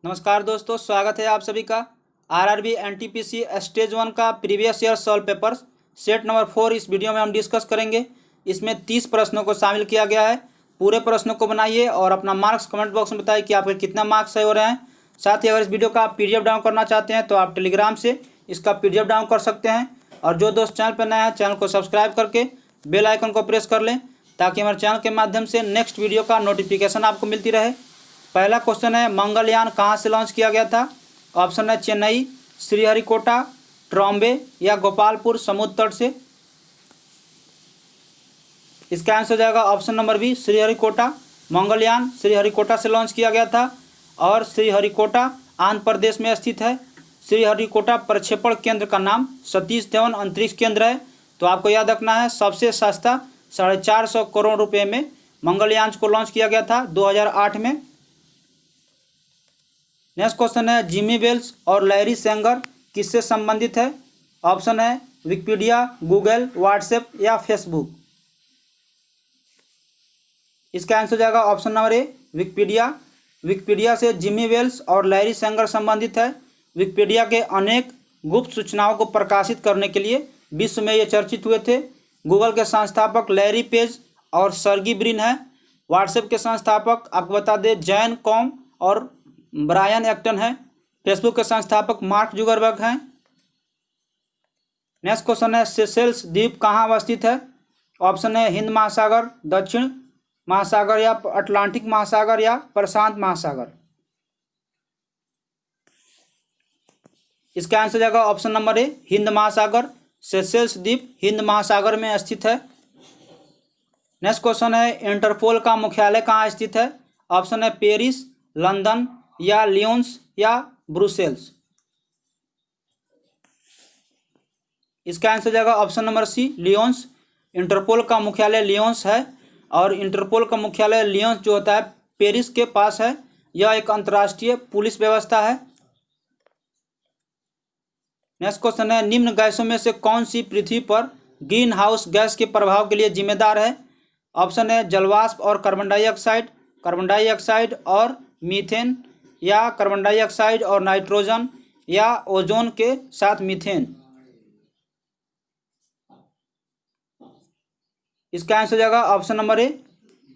नमस्कार दोस्तों, स्वागत है आप सभी का आरआरबी एनटीपीसी स्टेज 1 का previous year solve papers set number 4 इस वीडियो में हम डिस्कस करेंगे। इसमें 30 प्रश्नों को शामिल किया गया है। पूरे प्रश्नों को बनाइए और अपना मार्क्स कमेंट बॉक्स में बताइए कि आपके कितना मार्क्स सही हो रहे हैं। साथ ही अगर इस वीडियो का आप पीडीएफ डाउन करना चाहते हैं तो आप टेलीग्राम से इसका पीडीएफ डाउन कर सकते हैं। और जो दोस्त चैनल पर नया है, चैनल को सब्सक्राइब करके बेल आइकन को प्रेस कर लें ताकि हमारे चैनल के माध्यम से नेक्स्ट वीडियो का नोटिफिकेशन आपको मिलती रहे। पहला क्वेश्चन है, मंगलयान कहाँ से लॉन्च किया गया था? ऑप्शन है चेन्नई, श्रीहरिकोटा, ट्रॉम्बे या गोपालपुर समुद्र तट से। इसका आंसर हो जाएगा option number B, Sriharikota. Mangalyaan Sriharikota से लॉन्च किया गया था और श्रीहरिकोटा आंध्र प्रदेश में स्थित है। श्रीहरिकोटा प्रक्षेपण केंद्र का नाम सतीश धवन अंतरिक्ष केंद्र है। तो आपको याद रखना है, सबसे सस्ता 450 करोड़ रुपए में मंगलयान को लॉन्च किया गया था 2008 में। नेक्स्ट क्वेश्चन है, जिमी वेल्स और लैरी सेंगर किससे संबंधित है? ऑप्शन है विकिपीडिया, गूगल, व्हाट्सएप या फेसबुक। इसका आंसर हो जाएगा option number A, Wikipedia. Wikipedia से जिमी वेल्स और लैरी सेंगर संबंधित है। विकिपीडिया के अनेक गुप्त सूचनाओं को प्रकाशित करने के लिए विश्व में ये चर्चित हुए थे। गूगल के संस्थापक लैरी पेज और सर्गी ब्रिन है। व्हाट्सएप के संस्थापक आपको बता दें जैन कॉम और ब्रायन एक्टन है। फेसबुक के संस्थापक मार्क जुगरबर्ग हैं। नेक्स्ट क्वेश्चन है, सेशेल्स द्वीप कहाँ अवस्थित है? ऑप्शन है हिंद महासागर, दक्षिण महासागर या अटलांटिक महासागर या प्रशांत महासागर। इसका आंसर हो जाएगा ऑप्शन नंबर ए, हिंद महासागर। सेशेल्स द्वीप हिंद महासागर में स्थित है। नेक्स्ट क्वेश्चन है, इंटरपोल का मुख्यालय कहाँ स्थित है? ऑप्शन है पेरिस, लंदन या लियोन्स या ब्रुसेल्स। इसका आंसर हो जाएगा option number C, Lyons. Interpol का मुख्यालय लियोन्स है और इंटरपोल का मुख्यालय लियोन्स जो होता है पेरिस के पास है। यह एक अंतर्राष्ट्रीय पुलिस व्यवस्था है। नेक्स्ट क्वेश्चन है, निम्न गैसों में से कौन सी पृथ्वी पर ग्रीन हाउस गैस के प्रभाव के लिए जिम्मेदार है? ऑप्शन है जलवाष्प और कार्बन डाइऑक्साइड और मीथेन या कार्बन डाइऑक्साइड और नाइट्रोजन या ओजोन के साथ मीथेन। इसका आंसर हो जाएगा ऑप्शन नंबर ए,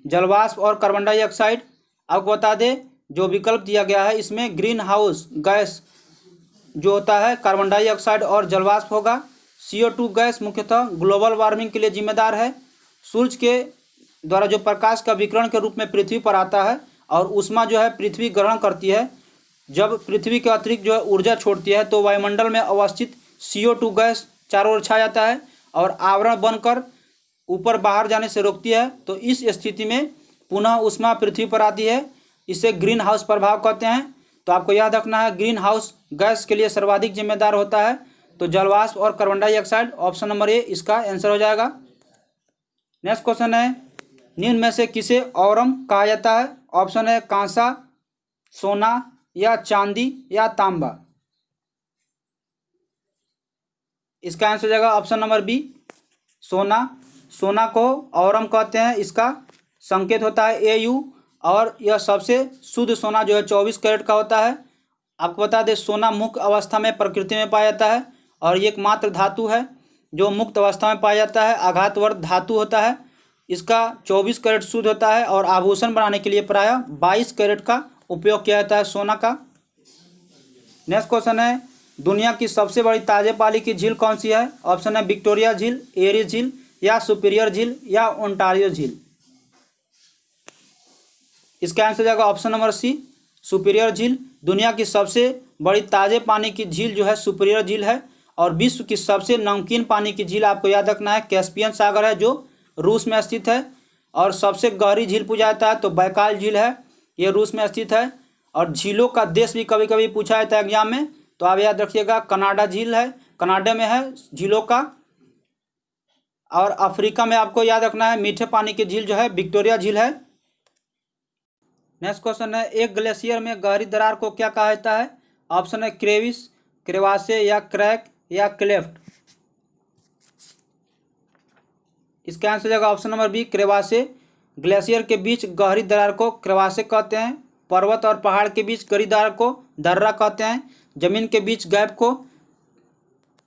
जलवाष्प और कार्बन डाइऑक्साइड। आपको बता दें जो विकल्प दिया गया है इसमें ग्रीन हाउस गैस जो होता है कार्बन डाइऑक्साइड और जलवाष्प होगा। CO2 गैस मुख्यतः ग्लोबल वार्मिंग के लिए जिम्मेदार है। सूर्य के द्वारा जो प्रकाश का विकिरण के रूप में पृथ्वी पर आता है और ऊष्मा जो है पृथ्वी ग्रहण करती है। जब पृथ्वी के अतिरिक्त जो है ऊर्जा छोड़ती है तो वायुमंडल में अवस्थित CO2 गैस चारों ओर छा जाता है और आवरण बनकर ऊपर बाहर जाने से रोकती है। तो इस स्थिति में पुनः ऊष्मा पृथ्वी पर आती है। इसे ग्रीन हाउस प्रभाव कहते हैं। तो आपको याद रखना है, ग्रीन हाउस गैस के लिए सर्वाधिक जिम्मेदार होता है तो जलवाष्प और carbon dioxide. Option number A इसका आंसर हो जाएगा। नेक्स्ट क्वेश्चन है, निम्न में से किसे औरम कहा जाता है? ऑप्शन है कांसा, सोना या चांदी या तांबा। इसका आंसर हो जाएगा ऑप्शन नंबर बी, सोना। सोना को औरम कहते हैं। इसका संकेत होता है AU और यह सबसे शुद्ध सोना जो है 24 कैरेट का होता है। आपको बता दें सोना मुक्त अवस्था में प्रकृति में पाया जाता है और ये एकमात्र धातु है जो मुक्त अवस्था में पाया जाता है। आघातवर्त धातु होता है। इसका 24 कैरेट शुद्ध होता है और आभूषण बनाने के लिए प्रायः 22 कैरेट का उपयोग किया जाता है सोना का। नेक्स्ट क्वेश्चन है, दुनिया की सबसे बड़ी ताजे पानी की झील कौन सी है? ऑप्शन है विक्टोरिया झील, एरी झील या सुपीरियर झील या ओंटारियो झील। इसका आंसर जाएगा ऑप्शन नंबर सी, सुपीरियर झील। दुनिया की सबसे बड़ी ताजे पानी की झील जो है सुपीरियर झील है। और विश्व की सबसे नमकीन पानी की झील आपको याद रखना है कैस्पियन सागर है जो रूस में स्थित है। और सबसे गहरी झील पूछा जाता है तो बैकाल झील है, ये रूस में स्थित है। और झीलों का देश भी कभी कभी पूछा जाता है एग्जाम में, तो आप याद रखिएगा कनाडा झील है, कनाडा में है झीलों का। और अफ्रीका में आपको याद रखना है मीठे पानी की झील जो है विक्टोरिया झील है। नेक्स्ट क्वेश्चन है, एक ग्लेशियर में गहरी दरार को क्या कहा जाता है? ऑप्शन है क्रेविस, क्रेवासे या क्रैक या क्लेफ्ट। इसका आंसर हो जाएगा ऑप्शन नंबर बी, क्रेवासे। ग्लेशियर के बीच गहरी दरार को क्रेवासे कहते हैं। पर्वत और पहाड़ के बीच कड़ीदार को दर्रा कहते हैं। जमीन के बीच गैप को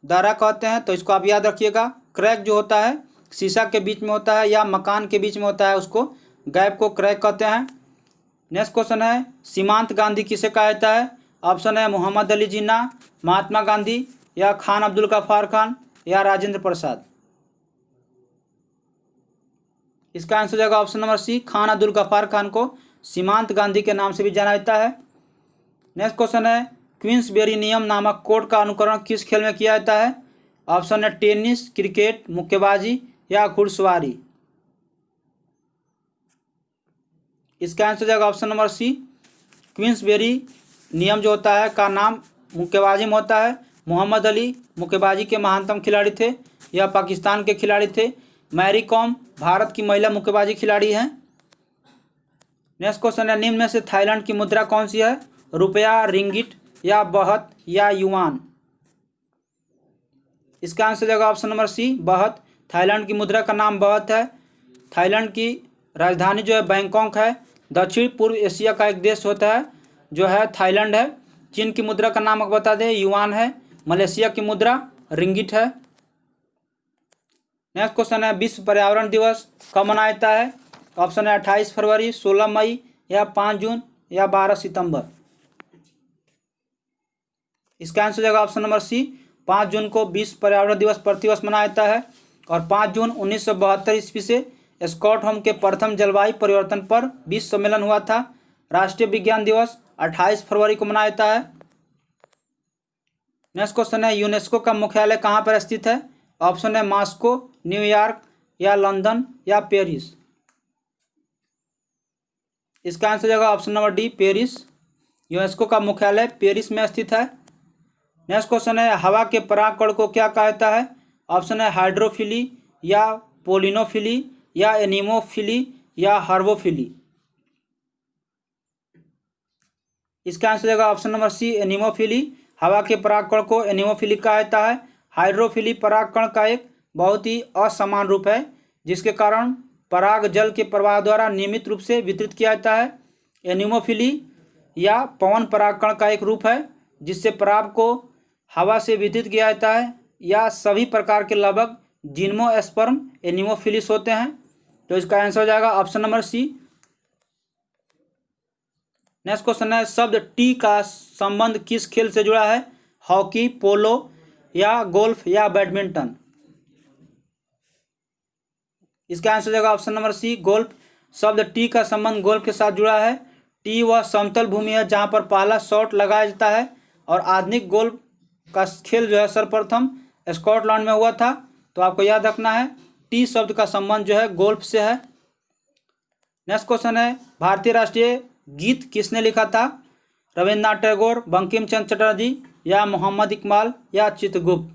दर्रा कहते हैं, तो इसको आप याद रखिएगा। क्रैक जो होता है शीशा के बीच में होता है या मकान के बीच में होता है, उसको गैप को क्रैक कहते हैं। नेक्स्ट क्वेश्चन है, सीमांत गांधी किसे कहा जाता है? ऑप्शन है मोहम्मद अली जिन्ना, महात्मा गांधी, या खान अब्दुल गफ्फार खान, या राजेंद्र प्रसाद। इसका आंसर हो जाएगा option number C, Khan Abdul Ghaffar Khan को सीमांत गांधी के नाम से भी जाना जाता है। नेक्स्ट क्वेश्चन है, क्वींसबेरी नियम नामक कोड का अनुकरण किस खेल में किया जाता है? ऑप्शन है टेनिस, क्रिकेट, मुक्केबाजी, या घुड़सवारी। इसका आंसर हो जाएगा ऑप्शन नंबर सी, क्वींसबेरी नियम जो होता है का नाम मुक्केबाजी में होता है। मोहम्मद अली मुक्केबाजी के महानतम खिलाड़ी थे, यह पाकिस्तान के खिलाड़ी थे। मैरी कॉम भारत की महिला मुक्केबाजी खिलाड़ी हैं। नेक्स्ट क्वेश्चन है, निम्न में से थाईलैंड की मुद्रा कौन सी है? रुपया, रिंगिट, या बहत, या युआन। इसका आंसर हो जाएगा ऑप्शन नंबर सी, बहत। थाईलैंड की मुद्रा का नाम बहत है। थाईलैंड की राजधानी जो है बैंकॉक है। दक्षिण पूर्व एशिया का एक देश होता है जो है थाईलैंड है। चीन की मुद्रा का नाम आपको बता दें, युआन है। मलेशिया की मुद्रा रिंगिट है। नेक्स्ट क्वेश्चन है, विश्व पर्यावरण दिवस कब मनाया जाता है? ऑप्शन है 28 फरवरी, 16 मई, या 5 जून, या 12 सितंबर। इसका आंसर हो जाएगा ऑप्शन नंबर सी, 5 जून को विश्व पर्यावरण दिवस प्रतिवर्ष मनाया जाता है। और 5 जून 1972 ईस्वी से स्टॉकहोम के प्रथम जलवायु परिवर्तन पर विश्व सम्मेलन हुआ था। राष्ट्रीय विज्ञान दिवस 28 फरवरी को मनाया जाता है। नेक्स्ट क्वेश्चन है, यूनेस्को का मुख्यालय कहाँ पर स्थित है? ऑप्शन है मॉस्को, न्यूयॉर्क, या लंदन, या पेरिस। इसका आंसर हो जाएगा option number D, Paris. UNESCO का मुख्यालय पेरिस में स्थित है। नेक्स्ट क्वेश्चन है, हवा के परागकण को क्या कहा जाता है? ऑप्शन है हाइड्रोफिली, या पोलिनोफिली, या एनीमोफिली, या हर्बोफिली। इसका आंसर हो जाएगा ऑप्शन नंबर सी, एनीमोफिली। हवा के परागकण को एनीमोफिली कहा जाता है। हाइड्रोफिली परागकण का एक बहुत ही असमान रूप है, जिसके कारण पराग जल के प्रवाह द्वारा नियमित रूप से वितरित किया जाता है। एनीमोफिली या पवन परागकण का एक रूप है, जिससे पराग को हवा से वितरित किया जाता है। या सभी प्रकार के लगभग जिम्नोस्पर्म एनीमोफिलिस होते हैं। तो इसका आंसर हो जाएगा option number C. Next question है, शब्द टी का संबंध किस खेल से जुड़ा है? हॉकी, पोलो, या गोल्फ, या बैडमिंटन। इसका आंसर हो जाएगा ऑप्शन नंबर सी, गोल्फ। शब्द टी का संबंध गोल्फ के साथ जुड़ा है। टी वह समतल भूमि है जहां पर पहला शॉट लगाया जाता है। और आधुनिक गोल्फ का खेल जो है सर्वप्रथम स्कॉटलैंड में हुआ था। तो आपको याद रखना है, टी शब्द का संबंध जो है गोल्फ से है। नेक्स्ट क्वेश्चन है, भारतीय राष्ट्रीय गीत किसने लिखा था? रविन्द्रनाथ टैगोर, बंकिम चंद्र चटर्जी, या मोहम्मद इकबाल, या चित्रगुप्त।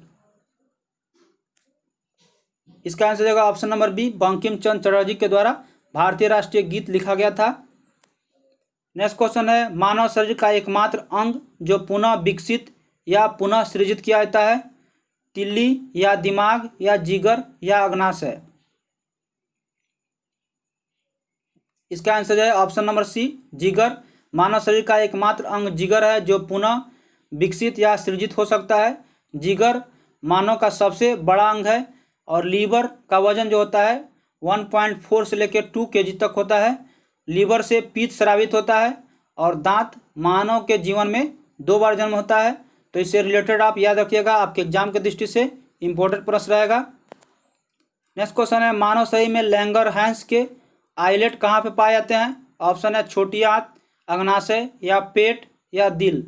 इसका आंसर होगा option number B, Bankim Chandra Chatterjee के द्वारा भारतीय राष्ट्रीय गीत लिखा गया था। नेक्स्ट क्वेश्चन है, मानव शरीर का एकमात्र अंग जो पुनः विकसित या पुनः सृजित किया जाता है? तिल्ली, या दिमाग, या जिगर, या अग्नाशय। इसका आंसर है ऑप्शन नंबर सी, जिगर। मानव शरीर का एकमात्र अंग जिगर है जो पुनः विकसित या सृजित हो सकता है। जिगर मानव का सबसे बड़ा अंग है। और लीवर का वजन जो होता है 1.4 से लेकर 2 kg तक होता है। लीवर से पित्त स्रावित होता है। और दांत मानव के जीवन में 2 बार जन्म होता है। तो इससे रिलेटेड आप याद रखिएगा, आपके एग्जाम के दृष्टि से इंपॉर्टेंट प्रश्न रहेगा। नेक्स्ट क्वेश्चन है, मानव शरीर में लैंगरहैंस के आइलेट कहाँ पे पाए जाते हैं? ऑप्शन है छोटी आंत, अग्नाशय, या पेट, या दिल।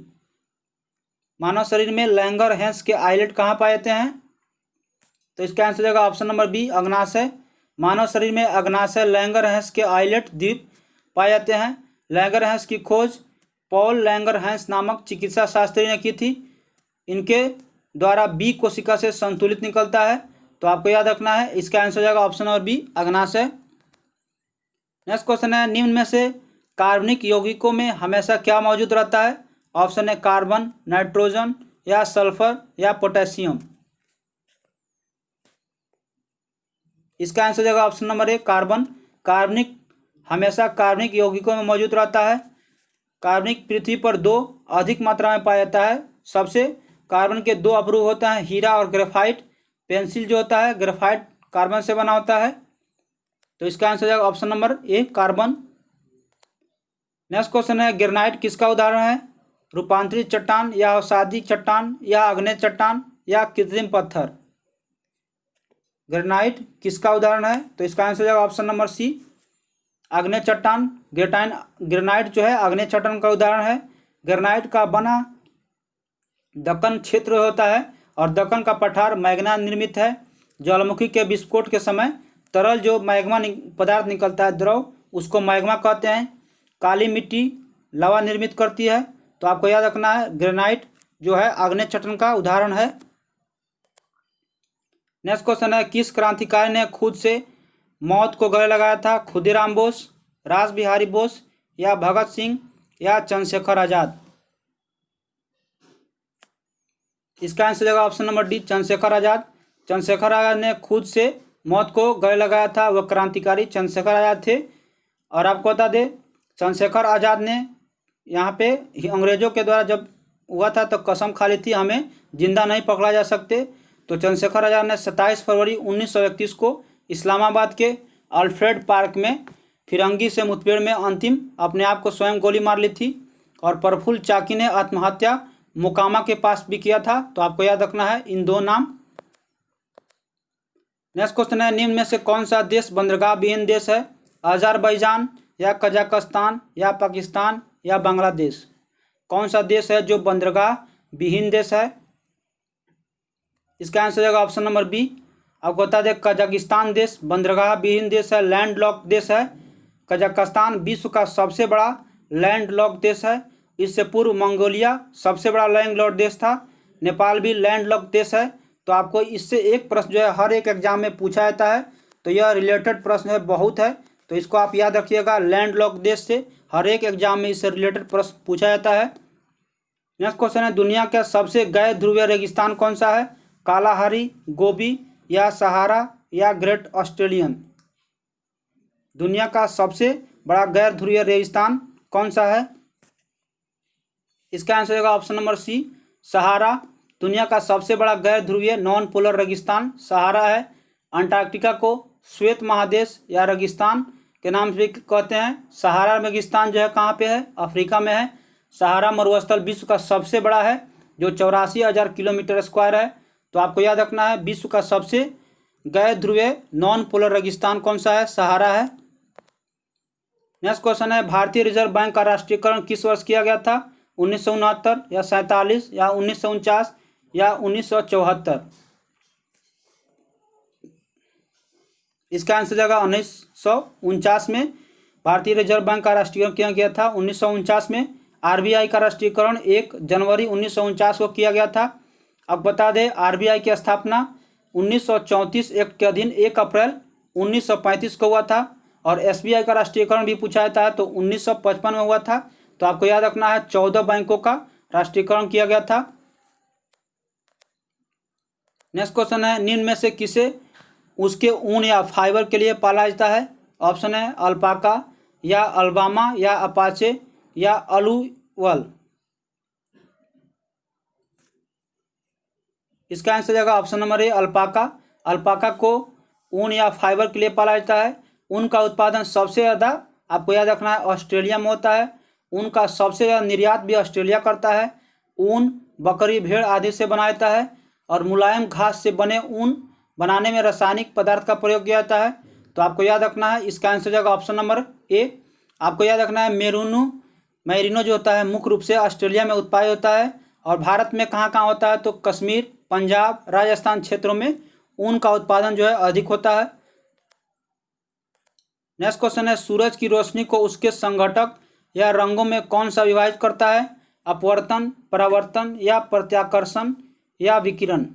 मानव शरीर में लैंगरहैंस के आइलेट कहाँ पाए जाते हैं? तो इसका आंसर होगा ऑप्शन नंबर बी, अग्नाशय। मानव शरीर में अग्नाशय, लैंगरहैंस के आइलेट द्वीप पाए जाते हैं। लैंगरहैंस की खोज पॉल लैंगरहैंस नामक चिकित्सा शास्त्री ने की थी। इनके द्वारा बी कोशिका से संतुलित निकलता है। तो आपको याद रखना है, इसका आंसर हो जाएगा ऑप्शन नंबर बी, अग्नाशय। नेक्स्ट क्वेश्चन है, निम्न में से कार्बनिक यौगिकों में हमेशा क्या मौजूद रहता है? ऑप्शन है कार्बन, नाइट्रोजन, या सल्फर, या पोटेशियम। इसका आंसर हो जाएगा ऑप्शन नंबर ए, कार्बन। कार्बनिक हमेशा कार्बनिक यौगिकों में मौजूद रहता है। कार्बनिक पृथ्वी पर 2 अधिक मात्रा में पाया जाता है। सबसे कार्बन के 2 अवरोह होते हैं, हीरा और ग्रेफाइट। पेंसिल जो होता है ग्रेफाइट कार्बन से बना होता है। तो इसका आंसर हो जाएगा option number A, carbon. Next question है, ग्रेनाइट किसका उदाहरण है? रूपांतरित चट्टान या अवसादी चट्टान या आग्नेय चट्टान या कृत्रिम पत्थर? ग्रेनाइट किसका उदाहरण है? तो इसका आंसर हो जाएगा ऑप्शन नंबर सी, आग्नेय चट्टान। ग्रेनाइट जो है आग्नेय चट्टान का उदाहरण है। ग्रेनाइट का बना दक्कन क्षेत्र होता है और दक्कन का पठार मैग्ना निर्मित है। ज्वालामुखी के विस्फोट के समय तरल जो मैग्मा पदार्थ निकलता है, द्रव, उसको मैग्मा कहते हैं। काली मिट्टी लावा निर्मित करती है। तो आपको याद रखना है ग्रेनाइट जो है आग्नेय चट्टान का उदाहरण है। नेक्स्ट क्वेश्चन है, किस क्रांतिकारी ने खुद से मौत को गले लगाया था? खुदीराम बोस, रास बिहारी बोस या भगत सिंह या चंद्रशेखर आजाद? इसका आंसर होगा option number D, Chandrashekhar Azad. Chandrashekhar Azad ने खुद से मौत को गले लगाया था। वह क्रांतिकारी चंद्रशेखर आजाद थे। और आपको बता दें, चंद्रशेखर आजाद ने यहाँ पे अंग्रेजों के द्वारा जब हुआ था तो कसम खा ली थी, हमें जिंदा नहीं पकड़ा जा सकते। तो चंद्रशेखर आजाद ने 27 फरवरी 1931 को इस्लामाबाद के अल्फ्रेड पार्क में फिरंगी से मुठभेड़ में अंतिम अपने आप को स्वयं गोली मार ली थी। और प्रफुल्ल चाकी ने आत्महत्या मोकामा के पास भी किया था। तो आपको याद रखना है इन 2 नाम। नेक्स्ट क्वेश्चन है, निम्न में से कौन सा देश बंदरगाह विहीन देश है? अजरबैजान या कजाकिस्तान या पाकिस्तान या बांग्लादेश? कौन सा देश है जो बंदरगाह विहीन देश है? इसका आंसर होगा ऑप्शन नंबर बी। आपको बता दें, कजाकिस्तान देश बंदरगाह विहीन देश है, लैंड लॉक देश है। कजाकिस्तान विश्व का सबसे बड़ा लैंड लॉक देश है। इससे पूर्व मंगोलिया सबसे बड़ा लैंड लॉक देश था। नेपाल भी लैंड लॉक देश है। तो आपको इससे एक प्रश्न जो है हर एक एग्जाम में पूछा जाता है। तो यह रिलेटेड प्रश्न है, बहुत है। तो इसको आप याद रखिएगा, लैंड लॉक देश से हर एक एग्जाम में इससे रिलेटेड प्रश्न पूछा जाता है। नेक्स्ट क्वेश्चन है, दुनिया का सबसे गैर ध्रुवीय रेगिस्तान कौन सा है? कालाहारी, गोबी या सहारा या ग्रेट ऑस्ट्रेलियन? दुनिया का सबसे बड़ा गैर ध्रुवीय रेगिस्तान कौन सा है? इसका आंसर होगा ऑप्शन नंबर सी, सहारा। दुनिया का सबसे बड़ा गैर ध्रुवीय नॉन पोलर रेगिस्तान सहारा है। अंटार्कटिका को श्वेत महादेश या रेगिस्तान के नाम से कहते हैं। सहारा रेगिस्तान जो है कहाँ पे है? अफ्रीका में है। सहारा मरुस्थल विश्व का सबसे बड़ा है जो 84,000 किलोमीटर स्क्वायर है। तो आपको याद रखना है विश्व का सबसे गैर ध्रुवीय नॉन पोलर रेगिस्तान कौन सा है? सहारा है। नेक्स्ट क्वेश्चन है, भारतीय रिजर्व बैंक का राष्ट्रीयकरण किस वर्ष किया गया था? 1969 या 47 या 1949 या 1974? इसका आंसर जाएगा 1949 में भारतीय रिजर्व बैंक का राष्ट्रीयकरण किया गया था। 1949 में आरबीआई का राष्ट्रीयकरण 1 जनवरी 1949 को किया गया था। अब बता दें, आरबीआई की स्थापना 1934 एक्ट के अधीन 1 अप्रैल 1935 को हुआ था। और एसबीआई का राष्ट्रीयकरण भी पूछा जाता है तो 1955 में हुआ था। तो आपको याद रखना है 14 बैंकों का राष्ट्रीयकरण किया गया था। नेक्स्ट क्वेश्चन है, निम्न में से किसे उसके ऊन या फाइबर के लिए पाला जाता है? ऑप्शन है अल्पाका या अल्बामा या अपाचे या अलूवल? इसका आंसर जाएगा option number A, alpaca. Alpaca को ऊन या फाइबर के लिए पाला जाता है। ऊन का उत्पादन सबसे ज़्यादा आपको याद रखना है ऑस्ट्रेलिया में होता है। ऊन का सबसे ज़्यादा निर्यात भी ऑस्ट्रेलिया करता है। ऊन बकरी, भेड़ आदि से बनाया जाता है। और मुलायम घास से बने ऊन बनाने में रासायनिक पदार्थ का प्रयोग किया जाता है। तो आपको याद रखना है इसका आंसर जाएगा ऑप्शन नंबर ए। आपको याद रखना है मैरिनो जो होता है मुख्य रूप से ऑस्ट्रेलिया में उत्पादित होता है। और भारत में कहाँ कहाँ होता है? तो कश्मीर, पंजाब, राजस्थान क्षेत्रों में ऊन का उत्पादन जो है अधिक होता है। नेक्स्ट क्वेश्चन है, सूरज की रोशनी को उसके संघटक या रंगों में कौन सा विभाजित करता है? अपवर्तन, परावर्तन या प्रत्याकर्षण या विकिरण?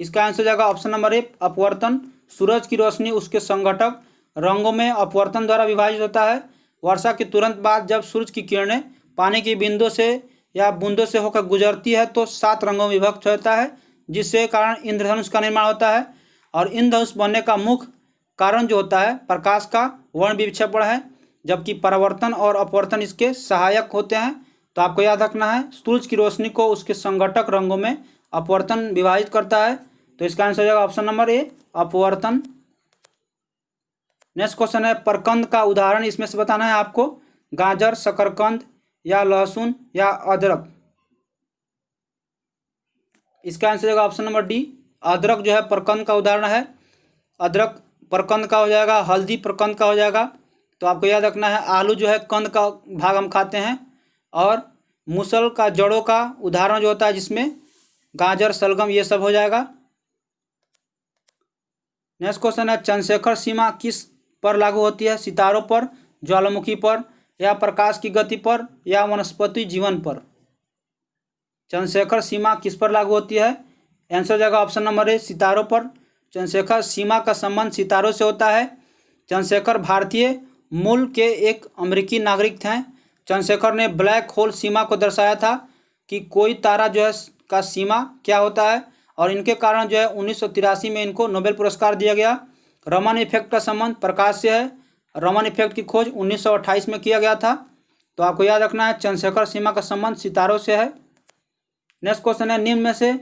इसका आंसर जाएगा ऑप्शन नंबर ए, अपवर्तन। सूरज की रोशनी उसके संघटक रंगों में अपवर्तन द्वारा विभाजित होता है। वर्षा के तुरंत बाद जब सूरज की किरणें पानी की बिंदु से या बूंदों से होकर गुजरती है तो 7 रंगों में विभक्त होता है, जिससे कारण इंद्रधनुष का निर्माण होता है। और इंद्रधनुष बनने का मुख्य कारण जो होता है प्रकाश का वर्ण विक्षेपण है, जबकि परावर्तन और अपवर्तन इसके सहायक होते हैं। तो आपको याद रखना है सूरज की रोशनी को उसके संघटक रंगों में अपवर्तन विभाजित करता है। तो इसका आंसर हो जाएगा ऑप्शन नंबर ए, अपवर्तन। नेक्स्ट क्वेश्चन है परकंद का उदाहरण इसमें से बताना है आपको। गाजर, शकरकंद या लहसुन या अदरक। इसका आंसर हो जाएगा ऑप्शन नंबर डी, अदरक जो है परकंद का उदाहरण है। अदरक परकंद का हो जाएगा, हल्दी परकंद का हो जाएगा। तो आपको याद रखना है आलू जो है कंद का भाग हम खाते हैं। और मूसल का जड़ों का उदाहरण जो होता है जिसमें गाजर, शलगम ये सब हो जाएगा। नेक्स्ट क्वेश्चन है चंद्रशेखर सीमा किस पर लागू होती है? सितारों पर, ज्वालामुखी पर या प्रकाश की गति पर या वनस्पति जीवन पर? चंद्रशेखर सीमा किस पर लागू होती है? आंसर हो जाएगा ऑप्शन नंबर ए, सितारों पर। चंद्रशेखर सीमा का संबंध सितारों से होता है। चंद्रशेखर भारतीय मूल के एक अमेरिकी नागरिक थे। चंद्रशेखर ने ब्लैक होल सीमा को दर्शाया था कि कोई तारा जो है का सीमा क्या होता है, और इनके कारण जो है 1983 में इनको नोबेल पुरस्कार दिया गया। रमन इफेक्ट का संबंध प्रकाश से है। रमन इफेक्ट की खोज 1928 में किया गया था। तो आपको याद रखना है चंद्रशेखर सीमा का संबंध सितारों से है। नेक्स्ट क्वेश्चन है निम्न में से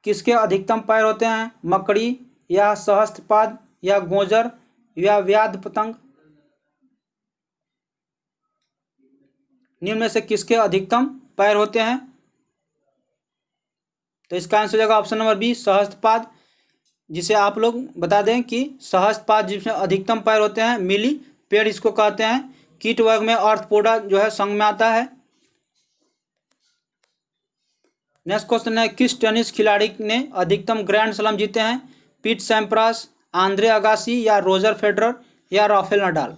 किसके अधिकतम पैर होते हैं? मकड़ी या सहस्त्रपाद या गोजर या व्याध पतंग? निम्न में से किसके अधिकतम पैर होते हैं? तो इसका आंसर हो जाएगा ऑप्शन नंबर बी, सहस्त्रपाद। जिसे आप लोग बता दें कि सहस्त्रपाद जिसमें अधिकतम पैर होते हैं, मिली पेड़ इसको कहते हैं। कीट वर्ग में आर्थ्रोपोडा जो है संघ में आता है। नेक्स्ट क्वेश्चन है किस टेनिस खिलाड़ी ने अधिकतम ग्रैंड स्लैम जीते हैं? पीट सैम्प्रास, आंद्रे अगासी या रोजर फेडरर या राफेल नडाल?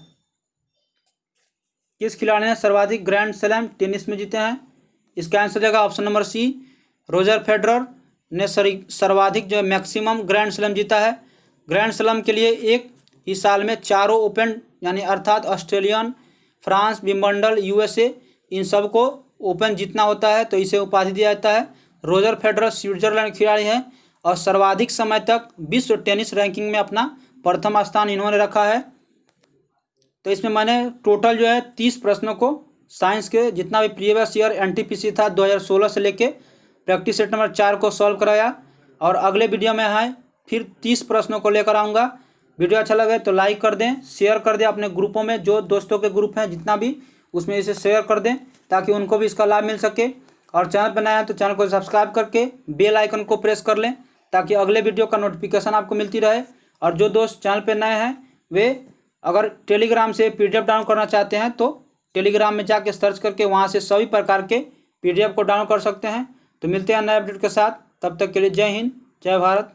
किस खिलाड़ी ने सर्वाधिक ग्रैंड स्लैम टेनिस में जीते हैं? इसका आंसर हो जाएगा option number C, Roger Federer ने सर्वाधिक जो है मैक्सिमम ग्रैंड स्लैम जीता है। ग्रैंड स्लैम के लिए एक ही साल में चारों ओपन यानी अर्थात ऑस्ट्रेलियन, फ्रांस, विंबलडन, यूएसए इन सब को ओपन जीतना होता है, तो इसे उपाधि दिया जाता है। रोजर फेडरर स्विट्जरलैंड खिलाड़ी हैं और सर्वाधिक समय तक विश्व टेनिस रैंकिंग में अपना प्रथम स्थान इन्होंने रखा है। तो इसमें मैंने टोटल जो है 30 प्रश्नों को साइंस के जितना भी प्रीवियस ईयर एनटीपीसी था 2016 से लेके प्रैक्टिस सेट नंबर 4 को सॉल्व कराया। और अगले वीडियो में है फिर 30 प्रश्नों को लेकर आऊँगा। वीडियो अच्छा लगे तो लाइक कर दें, शेयर कर दें अपने ग्रुपों में, जो दोस्तों के ग्रुप हैं जितना भी, उसमें इसे शेयर कर दें ताकि उनको भी इसका लाभ मिल सके। और चैनल पर नया है तो चैनल को सब्सक्राइब करके बेल आइकन को प्रेस कर लें ताकि अगले वीडियो का नोटिफिकेशन आपको मिलती रहे। और जो दोस्त चैनल पर नए हैं वे अगर टेलीग्राम से पीडीएफ डाउनलोड करना चाहते हैं तो टेलीग्राम में जाके सर्च करके वहाँ से सभी प्रकार के पीडीएफ को डाउनलोड कर सकते हैं। तो मिलते हैं नए अपडेट के साथ, तब तक के लिए जय हिंद, जय भारत।